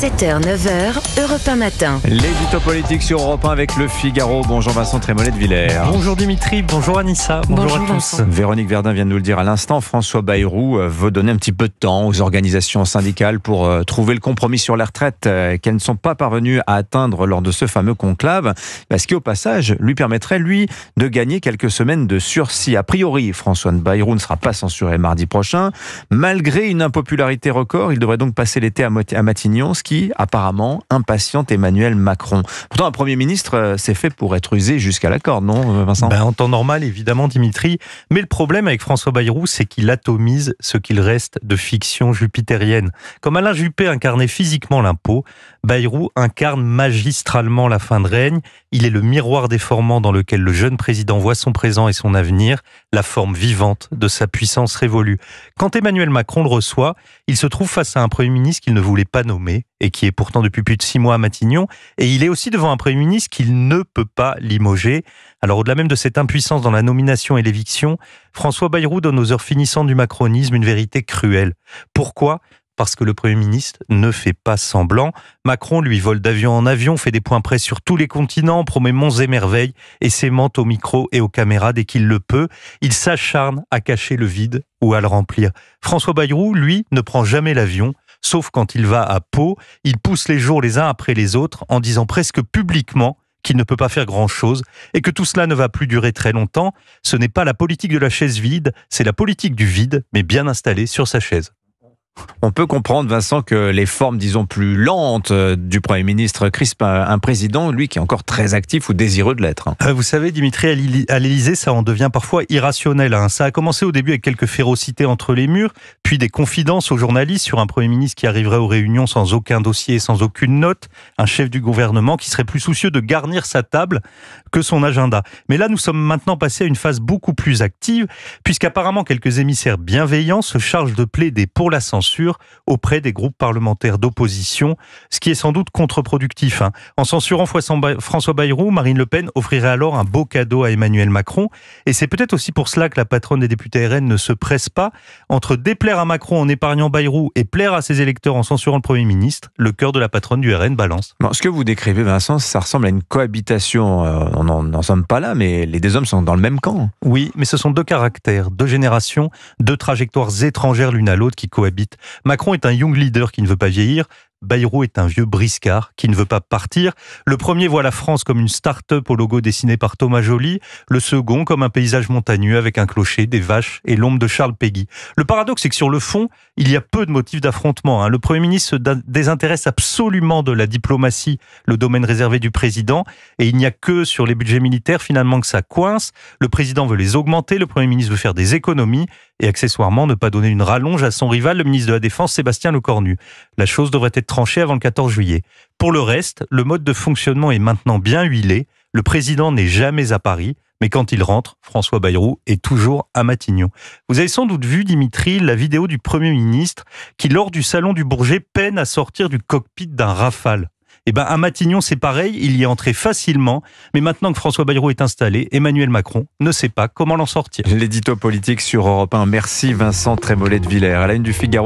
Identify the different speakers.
Speaker 1: 7h, 9h, Europe 1 matin.
Speaker 2: L'édito politique sur Europe 1 avec Le Figaro. Bonjour Vincent Trémollet de Villers.
Speaker 3: Bonjour Dimitri, bonjour Anissa, bonjour à tous.
Speaker 1: Vincent.
Speaker 2: Véronique Verdun vient de nous le dire à l'instant. François Bayrou veut donner un petit peu de temps aux organisations syndicales pour trouver le compromis sur les retraites qu'elles ne sont pas parvenues à atteindre lors de ce fameux conclave. Ce qui, au passage, lui permettrait, lui, de gagner quelques semaines de sursis. A priori, François Bayrou ne sera pas censuré mardi prochain. Malgré une impopularité record, il devrait donc passer l'été à Matignon, ce qui, apparemment, impatiente Emmanuel Macron. Pourtant, un Premier ministre, c'est fait pour être usé jusqu'à la corde, non, Vincent ?
Speaker 3: En temps normal, évidemment, Dimitri. Mais le problème avec François Bayrou, c'est qu'il atomise ce qu'il reste de fiction jupitérienne. Comme Alain Juppé incarnait physiquement l'impôt, Bayrou incarne magistralement la fin de règne. Il est le miroir déformant dans lequel le jeune président voit son présent et son avenir, la forme vivante de sa puissance révolue. Quand Emmanuel Macron le reçoit, il se trouve face à un Premier ministre qu'il ne voulait pas nommer et qui est pourtant depuis plus de 6 mois à Matignon. Et il est aussi devant un Premier ministre qu'il ne peut pas limoger. Alors au-delà même de cette impuissance dans la nomination et l'éviction, François Bayrou donne aux heures finissantes du macronisme une vérité cruelle. Pourquoi ? Parce que le Premier ministre ne fait pas semblant. Macron, lui, vole d'avion en avion, fait des points près sur tous les continents, promet monts et merveilles et s'aimante au micro et aux caméras dès qu'il le peut. Il s'acharne à cacher le vide ou à le remplir. François Bayrou, lui, ne prend jamais l'avion, sauf quand il va à Pau. Il pousse les jours les uns après les autres en disant presque publiquement qu'il ne peut pas faire grand-chose et que tout cela ne va plus durer très longtemps. Ce n'est pas la politique de la chaise vide, c'est la politique du vide, mais bien installé sur sa chaise.
Speaker 2: On peut comprendre, Vincent, que les formes, disons, plus lentes du Premier ministre crispent un président, lui, qui est encore très actif ou désireux de l'être.
Speaker 3: Vous savez, Dimitri, à l'Élysée, ça en devient parfois irrationnel. Ça a commencé au début avec quelques férocités entre les murs, puis des confidences aux journalistes sur un Premier ministre qui arriverait aux réunions sans aucun dossier, sans aucune note, un chef du gouvernement qui serait plus soucieux de garnir sa table que son agenda. Mais là, nous sommes maintenant passés à une phase beaucoup plus active, puisqu'apparemment quelques émissaires bienveillants se chargent de plaider pour la censure auprès des groupes parlementaires d'opposition, ce qui est sans doute contre-productif. En censurant François Bayrou, Marine Le Pen offrirait alors un beau cadeau à Emmanuel Macron. Et c'est peut-être aussi pour cela que la patronne des députés RN ne se presse pas. Entre déplaire à Macron en épargnant Bayrou et plaire à ses électeurs en censurant le Premier ministre, le cœur de la patronne du RN balance.
Speaker 2: Bon, ce que vous décrivez, Vincent, ça ressemble à une cohabitation. On n'en sommes pas là, mais les deux hommes sont dans le même camp.
Speaker 3: Oui, mais ce sont deux caractères, deux générations, deux trajectoires étrangères l'une à l'autre qui cohabitent. Macron est un young leader qui ne veut pas vieillir. Bayrou est un vieux briscard qui ne veut pas partir. Le premier voit la France comme une start-up au logo dessiné par Thomas Joly. Le second comme un paysage montagneux avec un clocher, des vaches et l'ombre de Charles Péguy. Le paradoxe, c'est que sur le fond, il y a peu de motifs d'affrontement. Le Premier ministre se désintéresse absolument de la diplomatie, le domaine réservé du président. Et il n'y a que sur les budgets militaires finalement que ça coince. Le président veut les augmenter, le Premier ministre veut faire des économies et accessoirement ne pas donner une rallonge à son rival, le ministre de la Défense, Sébastien Lecornu. La chose devrait être tranché avant le 14 juillet. Pour le reste, le mode de fonctionnement est maintenant bien huilé. Le président n'est jamais à Paris, mais quand il rentre, François Bayrou est toujours à Matignon. Vous avez sans doute vu, Dimitri, la vidéo du Premier ministre qui, lors du salon du Bourget, peine à sortir du cockpit d'un Rafale. À Matignon, c'est pareil, il y est entré facilement, mais maintenant que François Bayrou est installé, Emmanuel Macron ne sait pas comment l'en sortir.
Speaker 2: L'édito politique sur Europe 1. Merci Vincent Trémollet de Villers. À la une du Figaro.